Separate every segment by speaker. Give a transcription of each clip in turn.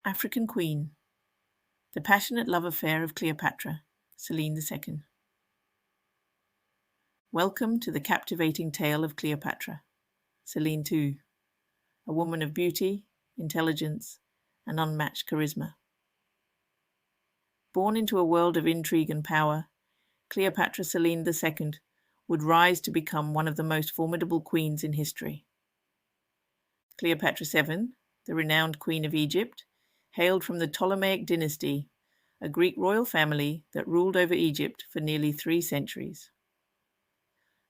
Speaker 1: African Queen, the passionate love affair of Cleopatra, Selene II. Welcome to the captivating tale of Cleopatra, Selene II, a woman of beauty, intelligence, and unmatched charisma. Born into a world of intrigue and power, Cleopatra Selene II would rise to become one of the most formidable queens in history. Cleopatra VII, the renowned Queen of Egypt, hailed from the Ptolemaic dynasty, a Greek royal family that ruled over Egypt for nearly 3 centuries.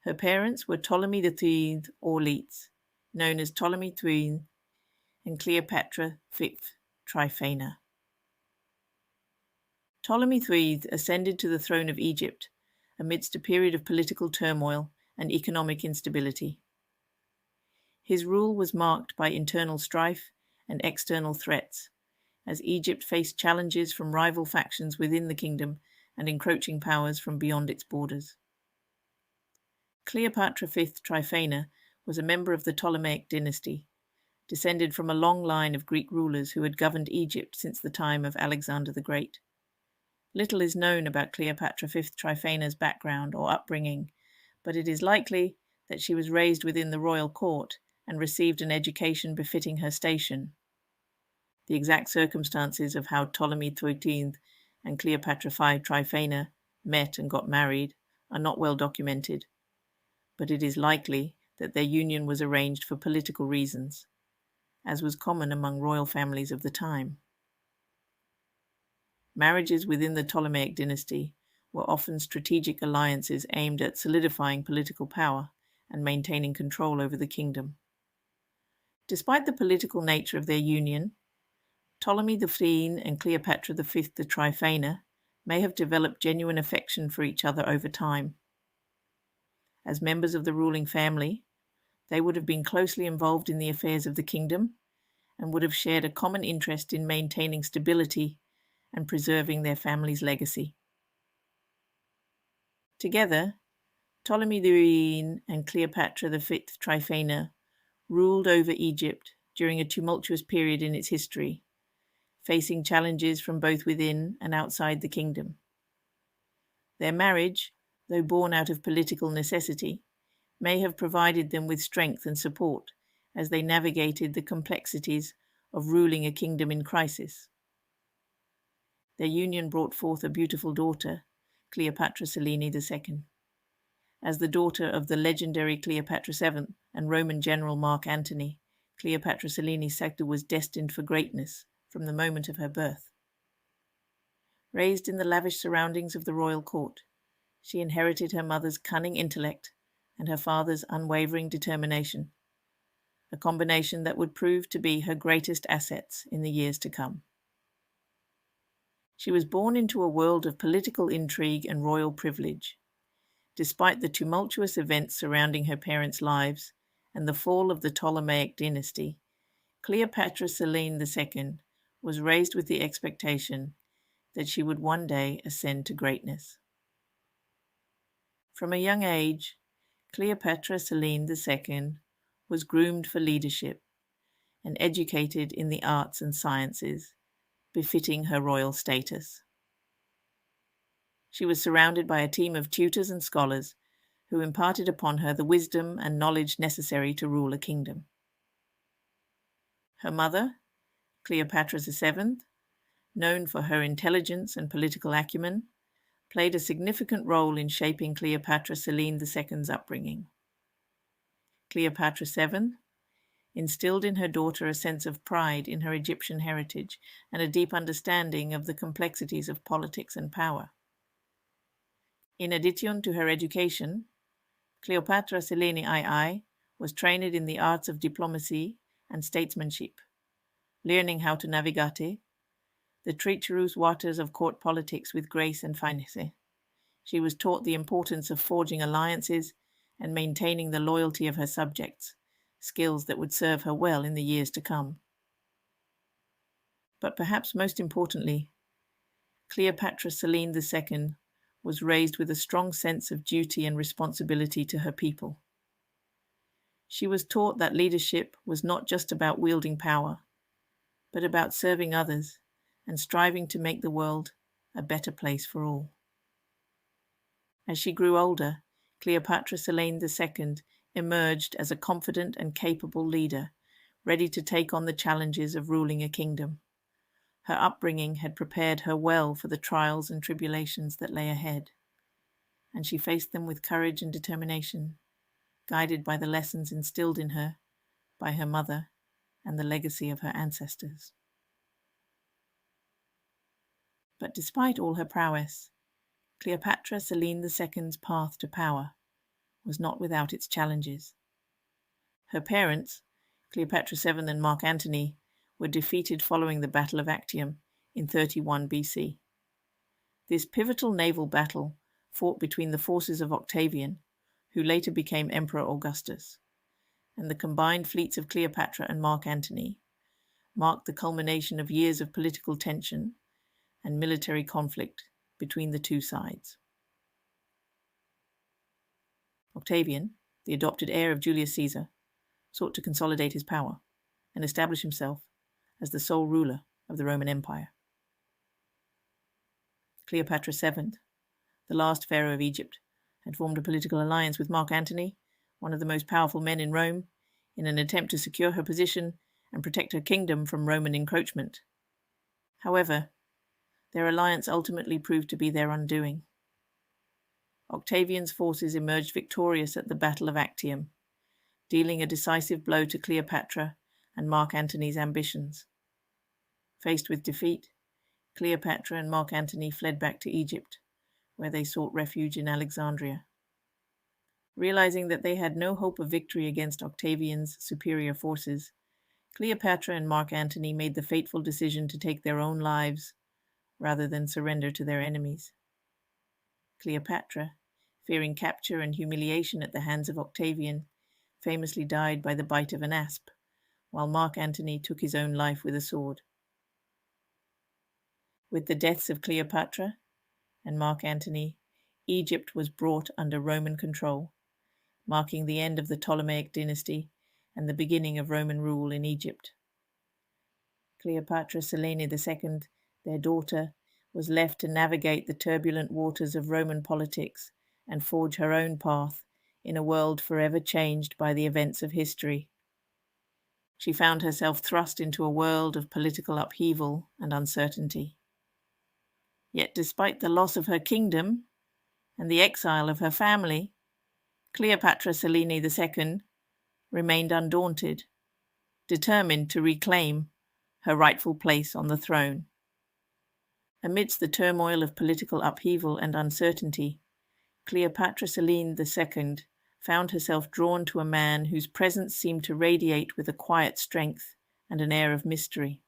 Speaker 1: Her parents were Ptolemy III or Letes, known as Ptolemy III, and Cleopatra V Tryphena. Ptolemy III ascended to the throne of Egypt amidst a period of political turmoil and economic instability. His rule was marked by internal strife and external threats, as Egypt faced challenges from rival factions within the kingdom and encroaching powers from beyond its borders. Cleopatra V Tryphena was a member of the Ptolemaic dynasty, descended from a long line of Greek rulers who had governed Egypt since the time of Alexander the Great. Little is known about Cleopatra V Tryphena's background or upbringing, but it is likely that she was raised within the royal court and received an education befitting her station. The exact circumstances of how Ptolemy XIII and Cleopatra V Tryphena met and got married are not well documented, but it is likely that their union was arranged for political reasons, as was common among royal families of the time. Marriages within the Ptolemaic dynasty were often strategic alliances aimed at solidifying political power and maintaining control over the kingdom. Despite the political nature of their union, Ptolemy XIII and Cleopatra V the Tryphena may have developed genuine affection for each other over time. As members of the ruling family, they would have been closely involved in the affairs of the kingdom and would have shared a common interest in maintaining stability and preserving their family's legacy. Together, Ptolemy XIII and Cleopatra V Tryphena ruled over Egypt during a tumultuous period in its history, facing challenges from both within and outside the kingdom. Their marriage, though born out of political necessity, may have provided them with strength and support as they navigated the complexities of ruling a kingdom in crisis. Their union brought forth a beautiful daughter, Cleopatra Selene II. As the daughter of the legendary Cleopatra VII and Roman general Mark Antony, Cleopatra Selene II was destined for greatness from the moment of her birth. Raised in the lavish surroundings of the royal court, she inherited her mother's cunning intellect and her father's unwavering determination, a combination that would prove to be her greatest assets in the years to come. She was born into a world of political intrigue and royal privilege. Despite the tumultuous events surrounding her parents' lives and the fall of the Ptolemaic dynasty, Cleopatra Selene II was raised with the expectation that she would one day ascend to greatness. From a young age, Cleopatra Selene II was groomed for leadership and educated in the arts and sciences, befitting her royal status. She was surrounded by a team of tutors and scholars who imparted upon her the wisdom and knowledge necessary to rule a kingdom. Her mother, Cleopatra VII, known for her intelligence and political acumen, played a significant role in shaping Cleopatra Selene II's upbringing. Cleopatra VII instilled in her daughter a sense of pride in her Egyptian heritage and a deep understanding of the complexities of politics and power. In addition to her education, Cleopatra Selene II was trained in the arts of diplomacy and statesmanship, learning how to navigate the treacherous waters of court politics with grace and finesse. She was taught the importance of forging alliances and maintaining the loyalty of her subjects, skills that would serve her well in the years to come. But perhaps most importantly, Cleopatra Selene II was raised with a strong sense of duty and responsibility to her people. She was taught that leadership was not just about wielding power, but about serving others and striving to make the world a better place for all. As she grew older, Cleopatra Selene II emerged as a confident and capable leader, ready to take on the challenges of ruling a kingdom. Her upbringing had prepared her well for the trials and tribulations that lay ahead, and she faced them with courage and determination, guided by the lessons instilled in her by her mother and the legacy of her ancestors. But despite all her prowess, Cleopatra Selene II's path to power was not without its challenges. Her parents, Cleopatra VII and Mark Antony, were defeated following the Battle of Actium in 31 BC. This pivotal naval battle, fought between the forces of Octavian, who later became Emperor Augustus, and the combined fleets of Cleopatra and Mark Antony, marked the culmination of years of political tension and military conflict between the two sides. Octavian, the adopted heir of Julius Caesar, sought to consolidate his power and establish himself as the sole ruler of the Roman Empire. Cleopatra VII, the last pharaoh of Egypt, had formed a political alliance with Mark Antony, one of the most powerful men in Rome, in an attempt to secure her position and protect her kingdom from Roman encroachment. However, their alliance ultimately proved to be their undoing. Octavian's forces emerged victorious at the Battle of Actium, dealing a decisive blow to Cleopatra and Mark Antony's ambitions. Faced with defeat, Cleopatra and Mark Antony fled back to Egypt, where they sought refuge in Alexandria. Realizing that they had no hope of victory against Octavian's superior forces, Cleopatra and Mark Antony made the fateful decision to take their own lives rather than surrender to their enemies. Cleopatra, fearing capture and humiliation at the hands of Octavian, famously died by the bite of an asp, while Mark Antony took his own life with a sword. With the deaths of Cleopatra and Mark Antony, Egypt was brought under Roman control, marking the end of the Ptolemaic dynasty and the beginning of Roman rule in Egypt. Cleopatra Selene II, their daughter, was left to navigate the turbulent waters of Roman politics and forge her own path in a world forever changed by the events of history. She found herself thrust into a world of political upheaval and uncertainty. Yet despite the loss of her kingdom and the exile of her family, Cleopatra Selene II remained undaunted, determined to reclaim her rightful place on the throne. Amidst the turmoil of political upheaval and uncertainty, Cleopatra Selene II found herself drawn to a man whose presence seemed to radiate with a quiet strength and an air of mystery.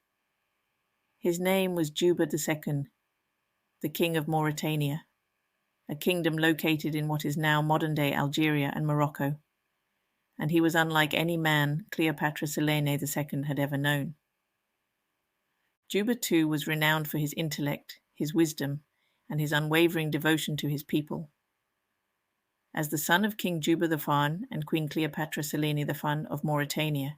Speaker 1: His name was Juba II, the king of Mauretania, a kingdom located in what is now modern-day Algeria and Morocco, and he was unlike any man Cleopatra Selene II had ever known. Juba too was renowned for his intellect, his wisdom, and his unwavering devotion to his people. As the son of King Juba the Faun and Queen Cleopatra Selene the Faun of Mauretania,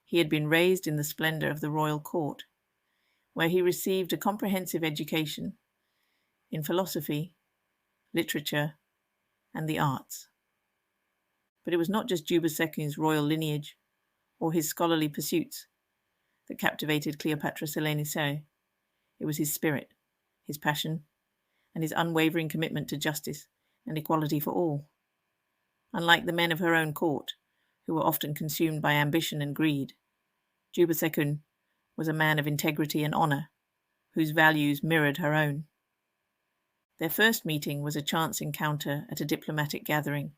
Speaker 1: he had been raised in the splendor of the royal court, where he received a comprehensive education in philosophy, literature, and the arts. But it was not just Juba II's royal lineage or his scholarly pursuits that captivated Cleopatra Selene II. It was his spirit, his passion, and his unwavering commitment to justice and equality for all. Unlike the men of her own court, who were often consumed by ambition and greed, Juba II was a man of integrity and honor, whose values mirrored her own. Their first meeting was a chance encounter at a diplomatic gathering,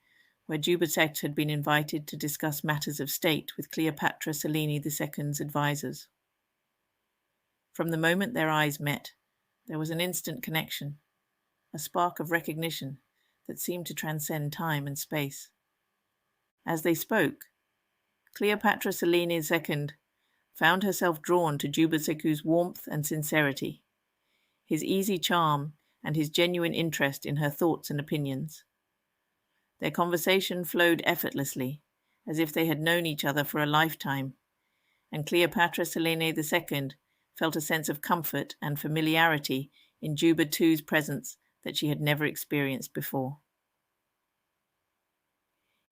Speaker 1: where Juba II had been invited to discuss matters of state with Cleopatra Selene II's advisors. From the moment their eyes met, there was an instant connection, a spark of recognition that seemed to transcend time and space. As they spoke, Cleopatra Selene II found herself drawn to Juba II's warmth and sincerity, his easy charm, and his genuine interest in her thoughts and opinions. Their conversation flowed effortlessly, as if they had known each other for a lifetime, and Cleopatra Selene II felt a sense of comfort and familiarity in Juba II's presence that she had never experienced before.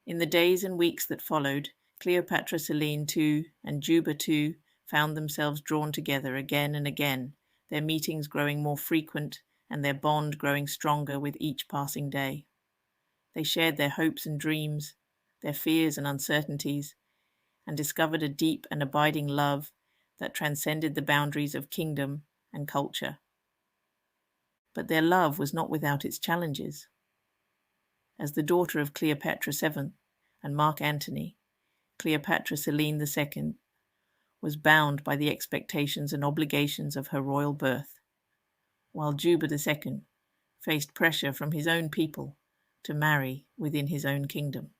Speaker 1: In the days and weeks that followed, Cleopatra Selene II and Juba II found themselves drawn together again and again, their meetings growing more frequent and their bond growing stronger with each passing day. They shared their hopes and dreams, their fears and uncertainties, and discovered a deep and abiding love that transcended the boundaries of kingdom and culture. But their love was not without its challenges. As the daughter of Cleopatra VII and Mark Antony, Cleopatra Selene II was bound by the expectations and obligations of her royal birth, while Juba II faced pressure from his own people to marry within his own kingdom.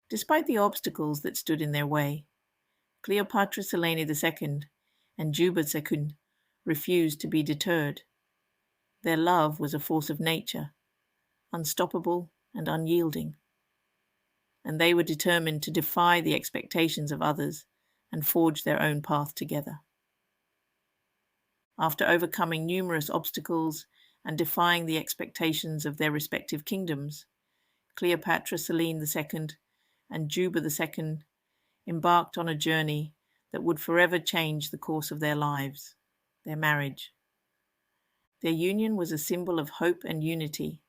Speaker 1: Despite the obstacles that stood in their way, Cleopatra Selene II and Juba II refused to be deterred. Their love was a force of nature, unstoppable and unyielding, and they were determined to defy the expectations of others and forge their own path together. After overcoming numerous obstacles and defying the expectations of their respective kingdoms, Cleopatra Selene II and Juba II embarked on a journey that would forever change the course of their lives, their marriage. Their union was a symbol of hope and unity,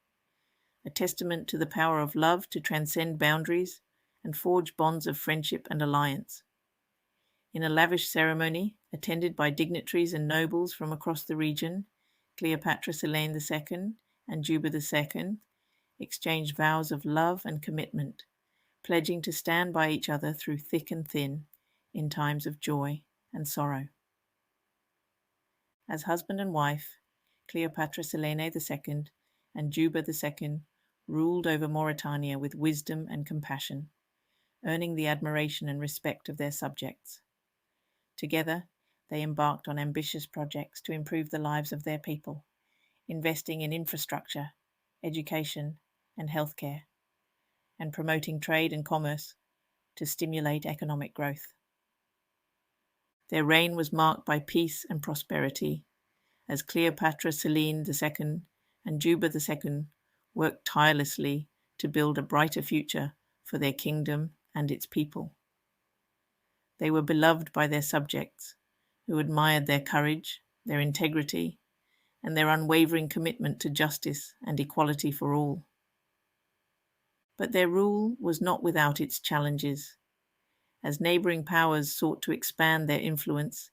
Speaker 1: a testament to the power of love to transcend boundaries and forge bonds of friendship and alliance. In a lavish ceremony, attended by dignitaries and nobles from across the region, Cleopatra Selene II and Juba II exchanged vows of love and commitment, pledging to stand by each other through thick and thin, in times of joy and sorrow. As husband and wife, Cleopatra Selene II and Juba II ruled over Mauretania with wisdom and compassion, earning the admiration and respect of their subjects. Together, they embarked on ambitious projects to improve the lives of their people, investing in infrastructure, education, and healthcare, and promoting trade and commerce to stimulate economic growth. Their reign was marked by peace and prosperity, as Cleopatra Selene II and Juba II worked tirelessly to build a brighter future for their kingdom and its people. They were beloved by their subjects, who admired their courage, their integrity, and their unwavering commitment to justice and equality for all. But their rule was not without its challenges. As neighboring powers sought to expand their influence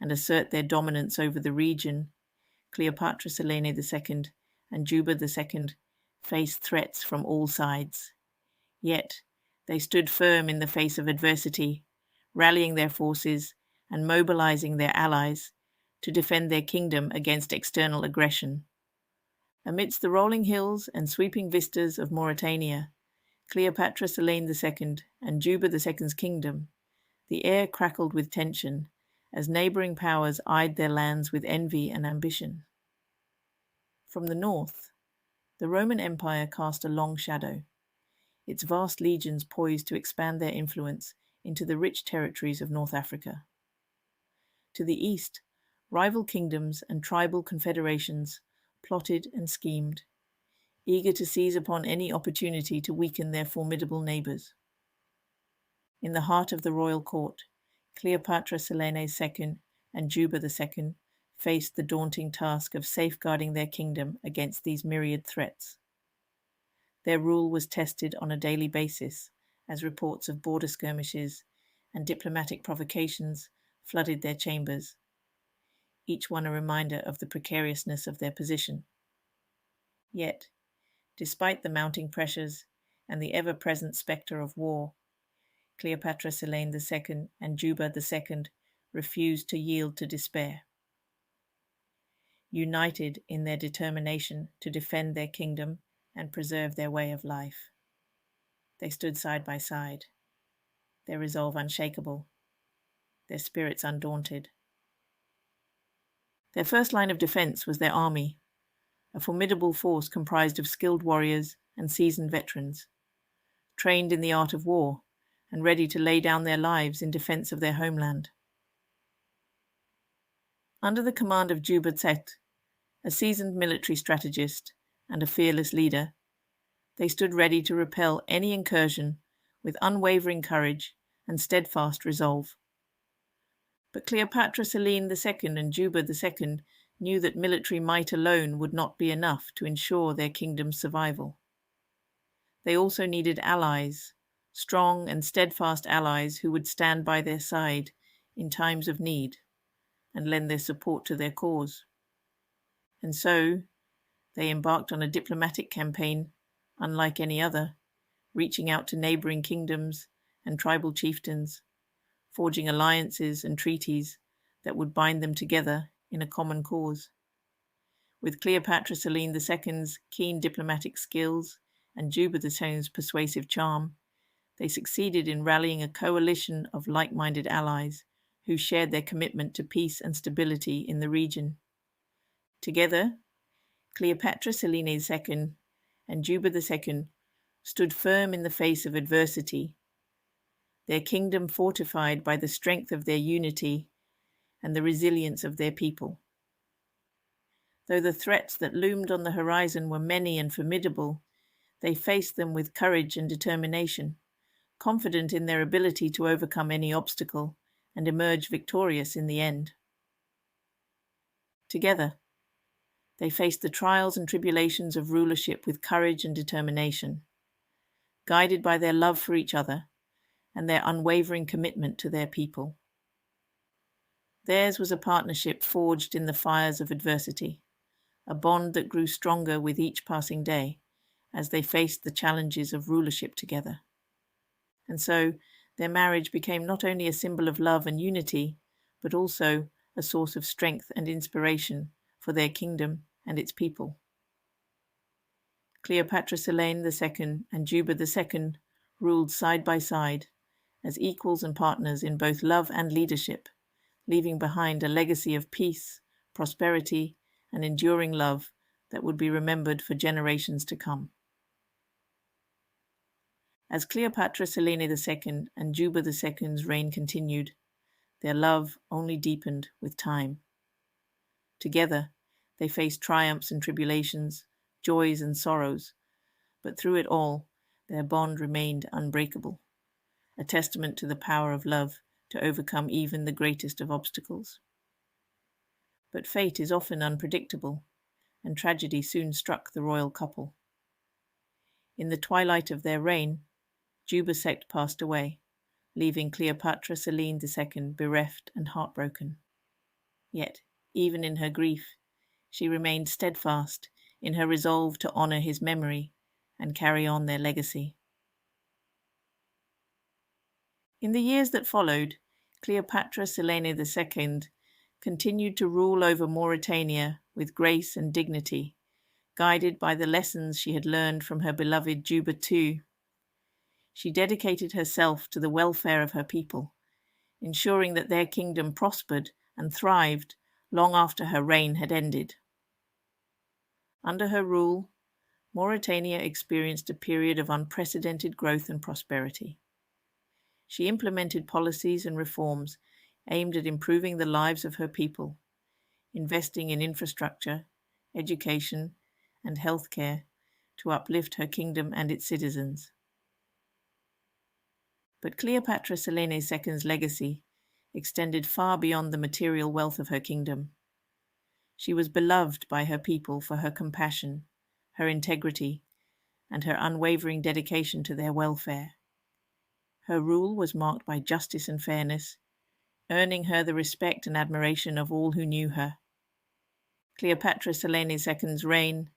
Speaker 1: and assert their dominance over the region, Cleopatra Selene II and Juba II faced threats from all sides. Yet, they stood firm in the face of adversity, rallying their forces and mobilizing their allies to defend their kingdom against external aggression. Amidst the rolling hills and sweeping vistas of Mauretania, Cleopatra Selene II and Juba II's kingdom, the air crackled with tension as neighboring powers eyed their lands with envy and ambition. From the north, the Roman Empire cast a long shadow, its vast legions poised to expand their influence into the rich territories of North Africa. To the east, rival kingdoms and tribal confederations plotted and schemed, eager to seize upon any opportunity to weaken their formidable neighbors. In the heart of the royal court, Cleopatra Selene II and Juba II faced the daunting task of safeguarding their kingdom against these myriad threats. Their rule was tested on a daily basis as reports of border skirmishes and diplomatic provocations flooded their chambers, each one a reminder of the precariousness of their position. Yet, despite the mounting pressures and the ever-present spectre of war, Cleopatra Selene II and Juba II refused to yield to despair. United in their determination to defend their kingdom and preserve their way of life, they stood side by side, their resolve unshakable, their spirits undaunted. Their first line of defense was their army, a formidable force comprised of skilled warriors and seasoned veterans, trained in the art of war and ready to lay down their lives in defense of their homeland. Under the command of Juba, a seasoned military strategist and a fearless leader, they stood ready to repel any incursion with unwavering courage and steadfast resolve. But Cleopatra Selene II and Juba II knew that military might alone would not be enough to ensure their kingdom's survival. They also needed allies, strong and steadfast allies who would stand by their side in times of need and lend their support to their cause. And so they embarked on a diplomatic campaign unlike any other, reaching out to neighboring kingdoms and tribal chieftains, forging alliances and treaties that would bind them together in a common cause. With Cleopatra Selene II's keen diplomatic skills and Juba II's persuasive charm, they succeeded in rallying a coalition of like-minded allies who shared their commitment to peace and stability in the region. Together, Cleopatra Selene II and Juba II stood firm in the face of adversity, their kingdom fortified by the strength of their unity and the resilience of their people. Though the threats that loomed on the horizon were many and formidable, they faced them with courage and determination, confident in their ability to overcome any obstacle and emerge victorious in the end. Together, they faced the trials and tribulations of rulership with courage and determination, guided by their love for each other and their unwavering commitment to their people. Theirs was a partnership forged in the fires of adversity, a bond that grew stronger with each passing day as they faced the challenges of rulership together. And so their marriage became not only a symbol of love and unity, but also a source of strength and inspiration for their kingdom and its people. Cleopatra Selene II and Juba II ruled side by side as equals and partners in both love and leadership, leaving behind a legacy of peace, prosperity, and enduring love that would be remembered for generations to come. As Cleopatra Selene II and Juba II's reign continued, their love only deepened with time. Together, they faced triumphs and tribulations, joys and sorrows, but through it all, their bond remained unbreakable, a testament to the power of love to overcome even the greatest of obstacles. But fate is often unpredictable, and tragedy soon struck the royal couple. In the twilight of their reign, Juba passed away, leaving Cleopatra Selene II bereft and heartbroken. Yet, even in her grief, she remained steadfast in her resolve to honor his memory and carry on their legacy. In the years that followed, Cleopatra Selene II continued to rule over Mauretania with grace and dignity, guided by the lessons she had learned from her beloved Juba II. She dedicated herself to the welfare of her people, ensuring that their kingdom prospered and thrived long after her reign had ended. Under her rule, Mauretania experienced a period of unprecedented growth and prosperity. She implemented policies and reforms aimed at improving the lives of her people, investing in infrastructure, education, and healthcare to uplift her kingdom and its citizens. But Cleopatra Selene II's legacy extended far beyond the material wealth of her kingdom. She was beloved by her people for her compassion, her integrity, and her unwavering dedication to their welfare. Her rule was marked by justice and fairness, earning her the respect and admiration of all who knew her. Cleopatra Selene II's reign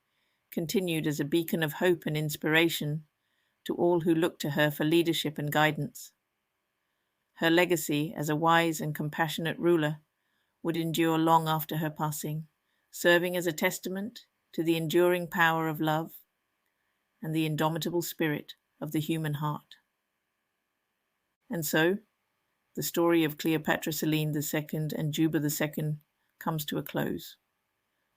Speaker 1: continued as a beacon of hope and inspiration to all who looked to her for leadership and guidance. Her legacy as a wise and compassionate ruler would endure long after her passing, serving as a testament to the enduring power of love and the indomitable spirit of the human heart. And so, the story of Cleopatra Selene II and Juba II comes to a close,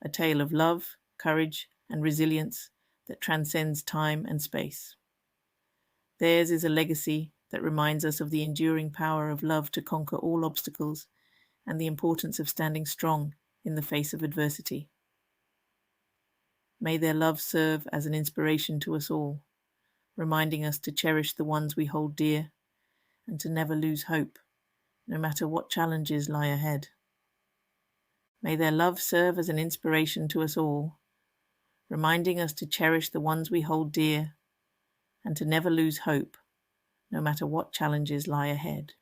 Speaker 1: a tale of love, courage, and resilience that transcends time and space. Theirs is a legacy that reminds us of the enduring power of love to conquer all obstacles and the importance of standing strong in the face of adversity. May their love serve as an inspiration to us all, reminding us to cherish the ones we hold dear and to never lose hope, no matter what challenges lie ahead. May their love serve as an inspiration to us all, reminding us to cherish the ones we hold dear and to never lose hope, no matter what challenges lie ahead.